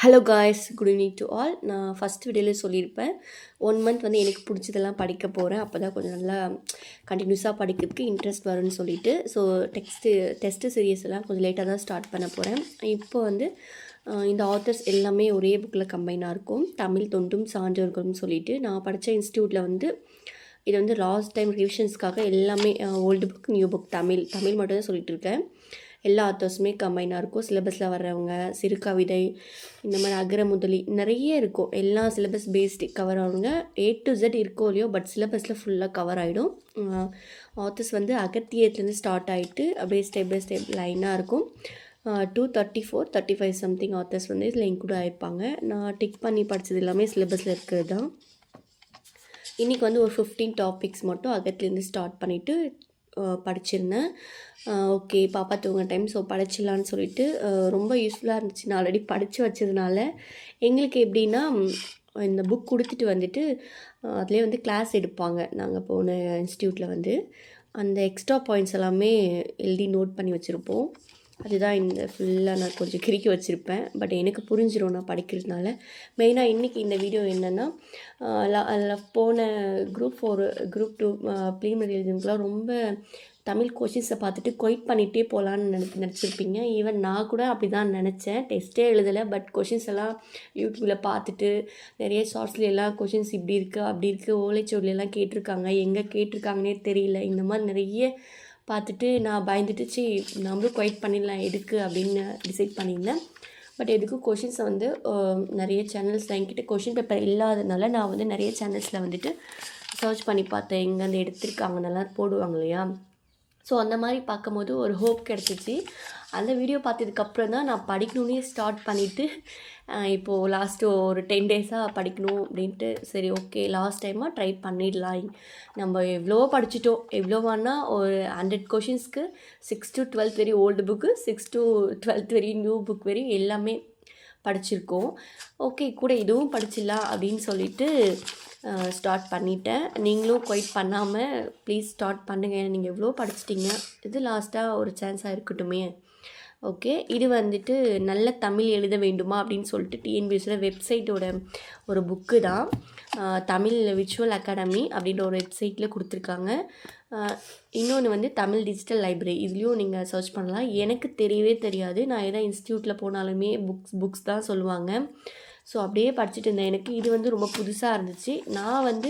Hello guys, good evening to all. நான் first வீடியோவில் சொல்லியிருப்பேன் 1 மந்த் வந்து எனக்கு பிடிச்சதெல்லாம் படிக்க போகிறேன். அப்போ தான் கொஞ்சம் நல்லா கண்டினியூஸாக படிக்கிறதுக்கு இன்ட்ரெஸ்ட் வரும்னு சொல்லிட்டு. ஸோ டெஸ்ட்டு சீரியஸ் எல்லாம் கொஞ்சம் லேட்டாக தான் ஸ்டார்ட் பண்ண போகிறேன். இப்போ வந்து இந்த ஆத்தர்ஸ் எல்லாமே ஒரே புக்கில் கம்பைனாக இருக்கும். தமிழ் தொண்டும் சான்றோர்களும் சொல்லிட்டு நான் படித்த இன்ஸ்டியூட்டில் வந்து இது வந்து லாஸ்ட் டைம் ரிவிஷன்ஸ்க்காக எல்லாமே old book new book Tamil மட்டும் தான் சொல்லிகிட்டு இருக்கேன். எல்லா ஆத்தர்ஸுமே கம்பைனாக இருக்கும். சிலபஸில் வர்றவங்க சிறுகவிதை இந்த மாதிரி அகர முதலி நிறைய இருக்கும். எல்லா சிலபஸ் பேஸ்டு கவர் ஆகுங்க. A to Z இருக்கோ இல்லையோ, பட் சிலபஸில் ஃபுல்லாக கவர் ஆகிடும். ஆத்தர்ஸ் வந்து அகத்தியத்துலேருந்து ஸ்டார்ட் ஆகிட்டு அப்படியே ஸ்டெப் பை ஸ்டெப் லைனாக இருக்கும். 234 35 சம்திங் ஆத்தர்ஸ் வந்து இதில் இன்க்ளூட் ஆகிருப்பாங்க. நான் டிக் பண்ணி படித்தது எல்லாமே சிலபஸில் இருக்கிறது தான். இன்றைக்கி வந்து ஒரு 15 டாபிக்ஸ் மட்டும் அகத்துலேருந்து ஸ்டார்ட் பண்ணிவிட்டு படிச்சிருந்தேன். ஓகே, பாப்பா தூங்க டைம், ஸோ படிச்சிடலான்னு சொல்லிட்டு ரொம்ப யூஸ்ஃபுல்லாக இருந்துச்சு. நான் ஆல்ரெடி படித்து வச்சதுனால எங்களுக்கு எப்படின்னா, இந்த புக் கொடுத்துட்டு வந்துட்டு அதிலே வந்து கிளாஸ் எடுப்பாங்க. நாங்கள் போன இன்ஸ்டியூட்டில் வந்து அந்த எக்ஸ்ட்ரா பாயிண்ட்ஸ் எல்லாமே எழுதி நோட் பண்ணி வச்சுருப்போம். அதுதான் இந்த ஃபுல்லாக நான் கொஞ்சம் கிறுக்கி வச்சுருப்பேன். பட் எனக்கு புரிஞ்சிடும் நான் படிக்கிறதுனால. மெயினாக இன்றைக்கி இந்த வீடியோ என்னென்னா, அதில் போன குரூப் 4 குரூப் 2 ப்ரீலிமினரி எழுதுனதுக்குலாம் ரொம்ப தமிழ் கொஷின்ஸை பார்த்துட்டு குவைட் பண்ணிகிட்டே போகலான்னு நினச்சிருப்பீங்க. ஈவன் நான் கூட அப்படி தான் நினச்சேன். டெஸ்ட்டே எழுதலை, பட் கொஷின்ஸ் எல்லாம் யூடியூப்பில் பார்த்துட்டு நிறைய ஷார்ட்ஸில் எல்லாம் கொஷின்ஸ் இப்படி இருக்குது அப்படி இருக்குது ஓலைச்சுவடிலாம் கேட்டிருக்காங்க, எங்கே கேட்டிருக்காங்கன்னே தெரியல, இந்த மாதிரி நிறைய பார்த்துட்டு நான் பயந்துட்டு நம்மளும் குவைட் பண்ணிடலாம் எதுக்கு அப்படின்னு டிசைட் பண்ணியிருந்தேன். பட் எதுக்கும் கொஷின்ஸை வந்து நிறைய சேனல்ஸில் என்கிட்ட கொஷின் பேப்பர் இல்லாததுனால நான் வந்து நிறைய சேனல்ஸில் வந்துட்டு சர்ச் பண்ணி பார்த்தேன். எங்கேருந்து எடுத்திருக்காங்கன்னெல்லாம் போடுவாங்க இல்லையா. ஸோ அந்த மாதிரி பார்க்கும்போது ஒரு ஹோப் கிடச்சிச்சு. அந்த வீடியோ பார்த்ததுக்கப்புறம் தான் நான் படிக்கணுன்னே ஸ்டார்ட் பண்ணிவிட்டு இப்போது லாஸ்ட்டு ஒரு 10 டேஸாக படிக்கணும் அப்படின்ட்டு. சரி, ஓகே, லாஸ்ட் டைமாக ட்ரை பண்ணிடலாம். நம்ம எவ்வளவோ படிச்சிட்டோம். எவ்வளோவானா ஒரு 100 கொஷின்ஸ்க்கு 6 to 12 very old book, 6 to 12 very new book very எல்லாமே படிச்சிருக்கோம். ஓகே, கூட இதுவும் படிச்சிடலாம் அப்படின்னு சொல்லிட்டு ஸ்டார்ட் பண்ணிட்டேன். நீங்களும் குவைட் பண்ணாமல் ப்ளீஸ் ஸ்டார்ட் பண்ணுங்கள். நீங்கள் எவ்வளோ படிச்சிட்டிங்க, இது லாஸ்ட்டாக ஒரு சான்ஸாக இருக்கட்டுமே. ஓகே, இது வந்துட்டு நல்ல தமிழ் எழுத வேண்டுமா அப்படின்னு சொல்லிட்டு டிஎன்பிஎஸ்சியில் வெப்சைட்டோட ஒரு புக்கு தான். தமிழ் விர்ச்சுவல் அகாடமி அப்படின்ற ஒரு வெப்சைட்டில் கொடுத்துருக்காங்க. இன்னொன்று வந்து தமிழ் டிஜிட்டல் லைப்ரரி, இதுலேயும் நீங்கள் சர்ச் பண்ணலாம். எனக்கு தெரியவே தெரியாது. நான் எதாவது இன்ஸ்டியூட்டில் போனாலுமே புக்ஸ் தான் சொல்லுவாங்க. ஸோ அப்படியே படிச்சுட்டு இருந்தேன். எனக்கு இது வந்து ரொம்ப புதுசாக இருந்துச்சு. நான் வந்து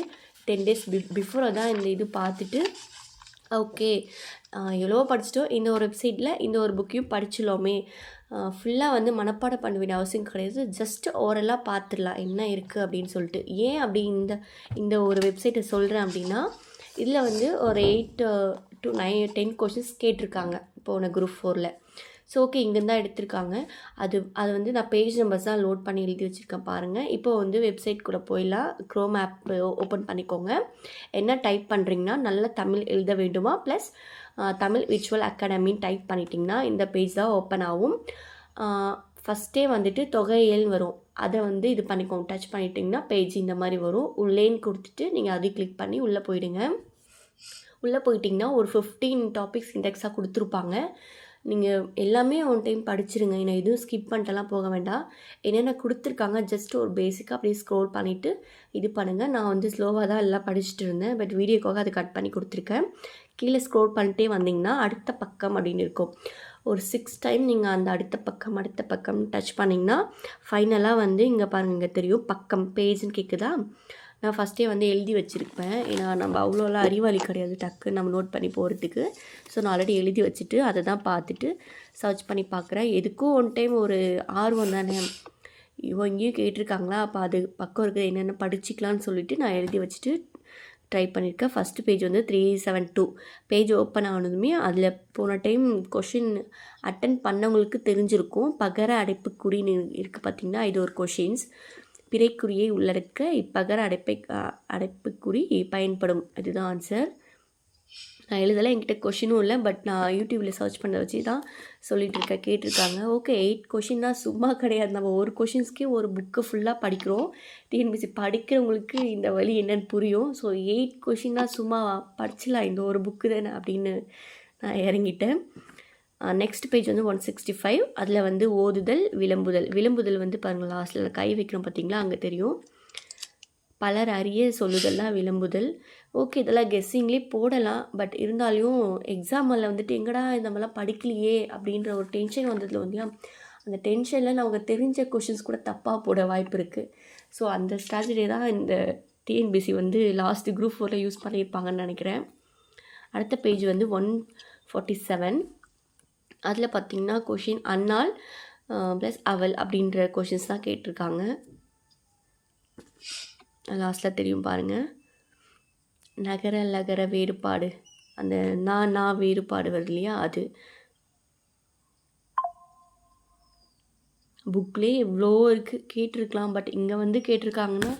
10 டேஸ் பிஃபோராக தான் இந்த இது பார்த்துட்டு ஓகே எவ்வளோ படிச்சிட்டோம், இந்த ஒரு வெப்சைட்டில் இந்த ஒரு புக்கையும் படிச்சிடலாமே. ஃபுல்லாக வந்து மனப்பாடம் பண்ண வேண்டிய அவசியம் கிடையாது. ஜஸ்ட் ஓரலாக பார்த்துடலாம் என்ன இருக்குது அப்படின்னு சொல்லிட்டு. ஏன் அப்படி இந்த ஒரு வெப்சைட்டை சொல்கிறேன் அப்படின்னா, இதில் வந்து ஒரு 8 to 10 கொஷின்ஸ் கேட்டிருக்காங்க போன குரூப் 4ல். ஸோ ஓகே, இங்கேருந்து தான் எடுத்திருக்காங்க. அது வந்து நான் பேஜ் நம்பர்ஸ் தான் லோட் பண்ணி எழுதி வச்சுருக்கேன் பாருங்கள். இப்போது வந்து வெப்சைட் கூட போயிடலாம். க்ரோம் ஆப் ஓப்பன் பண்ணிக்கோங்க. என்ன டைப் பண்ணுறீங்கன்னா, நல்ல தமிழ் எழுத வேண்டுமா ப்ளஸ் தமிழ் விர்ச்சுவல் அகாடமின்னு டைப் பண்ணிட்டிங்கன்னா இந்த பேஜ் தான் ஓப்பன் ஆகும். ஃபஸ்ட்டே வந்துட்டு தொகையல்னு வரும். அதை வந்து இது பண்ணிக்கோங்க. டச் பண்ணிட்டிங்கன்னா பேஜ் இந்த மாதிரி வரும். உள்ளேன்னு கொடுத்துட்டு நீங்கள் அதை கிளிக் பண்ணி உள்ளே போயிடுங்க. உள்ளே போயிட்டிங்கன்னா ஒரு 15 டாபிக்ஸ் இண்டெக்ஸாக கொடுத்துருப்பாங்க. நீங்கள் எல்லாமே ஒன் டைம் படிச்சிருங்க. நான் எதுவும் ஸ்கிப் பண்ணிட்டெல்லாம் போக வேண்டாம். என்னென்ன கொடுத்துருக்காங்க ஜஸ்ட் ஒரு பேசிக்காக அப்படியே ஸ்க்ரோல் பண்ணிவிட்டு இது பண்ணுங்கள். நான் வந்து ஸ்லோவாக தான் எல்லாம் படிச்சுட்டு இருந்தேன். பட் வீடியோக்காக அதை கட் பண்ணி கொடுத்துருக்கேன். கீழே ஸ்க்ரோல் பண்ணிட்டே வந்தீங்கன்னா அடுத்த பக்கம் அப்படின்னு இருக்கும். ஒரு 6 டைம் நீங்கள் அந்த அடுத்த பக்கம் டச் பண்ணிங்கன்னா ஃபைனலாக வந்து இங்கே பாருங்கள், இங்கே தெரியும் பக்கம் பேஜ்னு கேட்குதா. நான் ஃபஸ்ட்டே வந்து எழுதி வச்சுருப்பேன். ஏன்னா நம்ம அவ்வளோலாம் அறிவாளி கிடையாது டக்குன்னு நம்ம நோட் பண்ணி போகிறதுக்கு. ஸோ நான் ஆல்ரெடி எழுதி வச்சுட்டு அதை தான் பார்த்துட்டு சர்ச் பண்ணி பார்க்குறேன். எதுக்கும் ஒன் டைம் ஒரு ஆர்வம் தானே, இங்கேயும் கேட்டிருக்காங்களா, அப்போ அது பக்கம் இருக்கிற என்னென்ன படிச்சிக்கலான்னு சொல்லிவிட்டு நான் எழுதி வச்சுட்டு ட்ரை பண்ணியிருக்கேன். ஃபஸ்ட்டு பேஜ் வந்து 372 பேஜ் ஓப்பன் ஆனதுமே அதில் போன டைம் கொஷின் அட்டன் பண்ணவங்களுக்கு தெரிஞ்சிருக்கும். பகர அடைப்புக்குறின்னு இருக்குது பார்த்திங்கன்னா, இது ஒரு கொஷின்ஸ். பிறைக்குறியை உள்ளடக்க இப்பகர அடைப்புக்குறி பயன்படும். இதுதான் ஆன்சர். நான் எழுதலை, என்கிட்ட கொஷினும் இல்லை. பட் நான் யூடியூப்பில் சர்ச் பண்ண வச்சு தான் சொல்லிகிட்டு இருக்கேன். கேட்டிருக்காங்க. ஓகே, 8 கொஷின்னா சும்மா கிடையாது. நம்ம ஒரு கொஷின்ஸ்க்கே ஒரு புக்கு ஃபுல்லாக படிக்கிறோம். டிஎன்பிஎஸ்சி படிக்கிறவங்களுக்கு இந்த வழி என்னென்னு புரியும். ஸோ 8 கொஷின்னா சும்மா படிச்சிடலாம், இந்த ஒரு புக்கு தானே அப்படின்னு நான் இறங்கிட்டேன். நெக்ஸ்ட் பேஜ் வந்து 165. அதில் வந்து ஓதுதல் விளம்புதல். விளம்புதல் வந்து பாருங்கள் லாஸ்ட்டில் கை வைக்கிறோம் பார்த்தீங்களா, அங்கே தெரியும். பலர் அறிய சொல்லுதல்லாம் விளம்புதல். ஓகே, இதெல்லாம் கெஸ்ஸிங்லேயே போடலாம். பட் இருந்தாலும் எக்ஸாமில் வந்துட்டு எங்கடா இந்த மாதிரிலாம் படிக்கலையே அப்படின்ற ஒரு டென்ஷன் வந்ததில் வந்து அந்த டென்ஷனில் நமக்கு தெரிஞ்ச கொஷின்ஸ் கூட தப்பாக போட வாய்ப்பு இருக்குது. ஸோ அந்த ஸ்ட்ராட்டஜி தான் இந்த டிஎன்பிசி வந்து லாஸ்ட் குரூப் 4ல் யூஸ் பண்ணியிருப்பாங்கன்னு நினைக்கிறேன். அடுத்த பேஜ் வந்து 147. அதில் பார்த்திங்கன்னா கொஷின் அன்னாள் ப்ளஸ் அவள் அப்படின்ற கொஷின்ஸ் தான் கேட்டிருக்காங்க. லாஸ்ட்டில் தெரியும் பாருங்கள். நகர லகர வேறுபாடு, அந்த நான் வேறுபாடு வருது இல்லையா, அது புக்லேயே எவ்வளோ இருக்குது கேட்டிருக்கலாம். பட் இங்கே வந்து கேட்டிருக்காங்கன்னா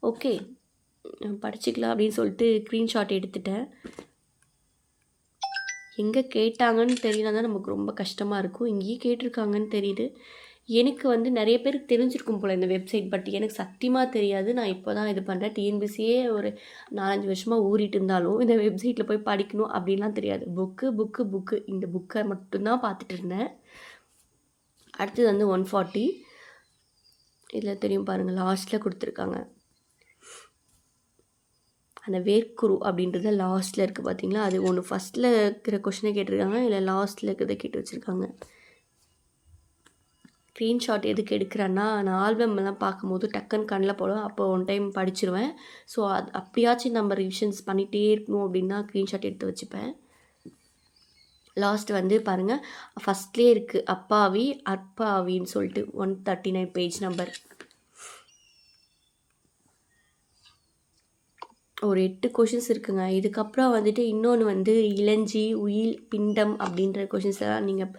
ஓகே படிச்சுக்கலாம் அப்படின்னு சொல்லிட்டு ஸ்க்ரீன்ஷாட் எடுத்துட்டேன். எங்கே கேட்டாங்கன்னு தெரியல தான் நமக்கு ரொம்ப கஷ்டமாக இருக்கும். இங்கேயே கேட்டிருக்காங்கன்னு தெரியுது. எனக்கு வந்து நிறைய பேருக்கு தெரிஞ்சிருக்கும் போல் இந்த வெப்சைட். பட் எனக்கு சத்தியமாக தெரியாது. நான் இப்போ தான் இது பண்ணுறேன். டிஎன்பிசியே ஒரு 4-5 வருஷமாக ஊறிட்டு இருந்தாலும் இந்த வெப்சைட்டில் போய் படிக்கணும் அப்படின்லாம் தெரியாது. புக்கு இந்த புக்கை மட்டும்தான் பார்த்துட்டு இருந்தேன். அடுத்தது வந்து 140. இதில் தெரியும் பாருங்கள், லாஸ்ட்டில் கொடுத்துருக்காங்க. அந்த வேர்க்குரு அப்படின்றத லாஸ்ட்டில் இருக்குது பார்த்தீங்களா, அது ஒன்று ஃபஸ்ட்டில் இருக்கிற கொஷினை கேட்டிருக்காங்க, இல்லை லாஸ்ட்டில் இருக்கிறத கேட்டு வச்சுருக்காங்க. ஸ்க்ரீன்ஷாட் எதுக்கு எடுக்கிறேன்னா, நான் ஆல்பம்லாம் பார்க்கும்போது டக்குன்னு கண்ணில் போடுவேன். அப்போ ஒன் டைம் படிச்சிருவேன். ஸோ அது அப்படியாச்சும் நம்ம ரிவிஷன்ஸ் பண்ணிகிட்டே இருக்கணும் அப்படின்னா ஸ்க்ரீன்ஷாட் எடுத்து வச்சுப்பேன். லாஸ்ட் வந்து பாருங்கள், ஃபஸ்ட்லேயே இருக்குது அப்பாவி அப்பாவின்னு சொல்லிட்டு 139 பேஜ் நம்பர். ஒரு 8 கொஷின்ஸ் இருக்குங்க. இதுக்கப்புறம் வந்துட்டு இன்னொன்று வந்து இளஞ்சி உயில் பிண்டம் அப்படின்ற கொஷின்ஸ் எல்லாம் நீங்கள்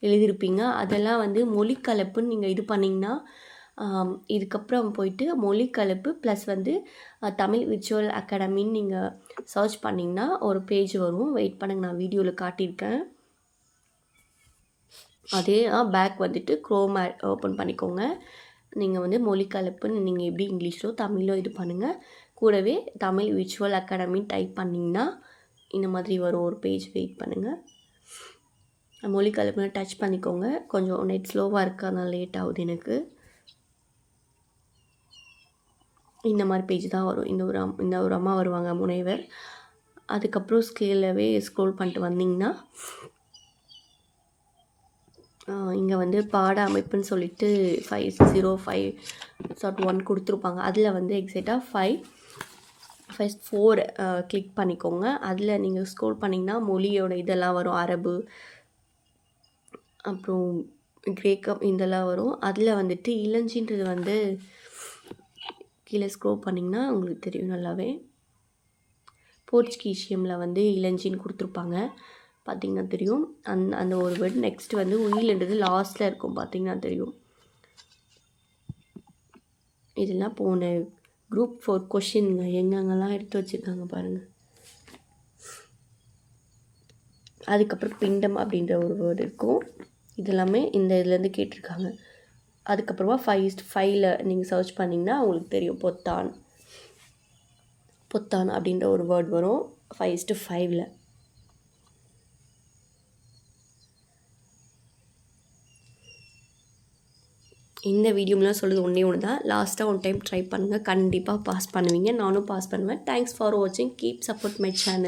எழுதியிருப்பீங்க. அதெல்லாம் வந்து மொழிக்கலப்புன்னு நீங்கள் இது பண்ணிங்கன்னா இதுக்கப்புறம் போயிட்டு மொழிக்கலப்பு ப்ளஸ் வந்து தமிழ் விர்ச்சுவல் அகாடமின்னு நீங்கள் சர்ச் பண்ணிங்கன்னா ஒரு பேஜ் வரும். வெயிட் பண்ணுங்க, நான் வீடியோவில் காட்டியிருக்கேன். அதே பேக் வந்துட்டு க்ரோம் ஓப்பன் பண்ணிக்கோங்க. நீங்கள் வந்து மொழிக்கலப்புன்னு நீங்கள் எப்படி இங்கிலீஷோ தமிழோ இது பண்ணுங்கள். கூடவே தமிழ் விர்ச்சுவல் அகாடமி டைப் பண்ணிங்கன்னா இந்த மாதிரி வரும் ஒரு பேஜ். வெயிட் பண்ணுங்கள், மொழிக்கலப்புன்னு டச் பண்ணிக்கோங்க. கொஞ்சம் நெட் ஸ்லோவாக இருக்குது, அதனால் லேட் ஆகுது எனக்கு. இந்த மாதிரி பேஜ் தான் வரும். இந்த ஒரு அம்மா வருவாங்க, முனைவர். அதுக்கப்புறம் ஸ்கேலவே ஸ்க்ரோல் பண்ணிட்டு வந்தீங்கன்னா இங்கே வந்து பாட அமைப்புன்னு சொல்லிட்டு 505.1 கொடுத்துருப்பாங்க. அதில் வந்து எக்ஸாக்டாக 4 கிளிக் பண்ணிக்கோங்க. அதில் நீங்கள் ஸ்க்ரோல் பண்ணிங்கன்னா மொழியோட இதெல்லாம் வரும். அரபு, அப்புறம் கிரேக்கம் இதெல்லாம் வரும். அதில் வந்துட்டு இளஞ்சின்றது வந்து கீழே ஸ்க்ரோல் பண்ணிங்கன்னா உங்களுக்கு தெரியும் நல்லாவே. போர்ச்சுகீசியமில் வந்து இளஞ்சின்னு கொடுத்துருப்பாங்க, பார்த்திங்கன்னா தெரியும். அந்த ஒரு வேர்டு. நெக்ஸ்ட் வந்து உயில்ன்றது லாஸ்ட்டில் இருக்கும், பார்த்திங்கன்னா தெரியும். இதெல்லாம் போன குரூப் 4 கொஷின்ங்க, எங்கெங்கெல்லாம் எடுத்து வச்சுருக்காங்க பாருங்கள். அதுக்கப்புறம் பிண்டம் அப்படின்ற ஒரு வேர்டு இருக்கும். இதெல்லாமே இந்த இதுலேருந்து கேட்டிருக்காங்க. அதுக்கப்புறமா 5:5ல் நீங்கள் சர்ச் பண்ணிங்கன்னா உங்களுக்கு தெரியும். பொத்தான் அப்படின்ற ஒரு வேர்டு வரும் 5:5ல். இந்த வீடியோலாம் சொல்கிறது ஒன்றே ஒன்று தான். லாஸ்ட்டாக ஒன் டைம் ட்ரை பண்ணுங்கள், கண்டிப்பாக பாஸ் பண்ணுவீங்க. நானும் பாஸ் பண்ணுவேன். தேங்க்ஸ் ஃபார் வாட்சிங். Keep support my channel.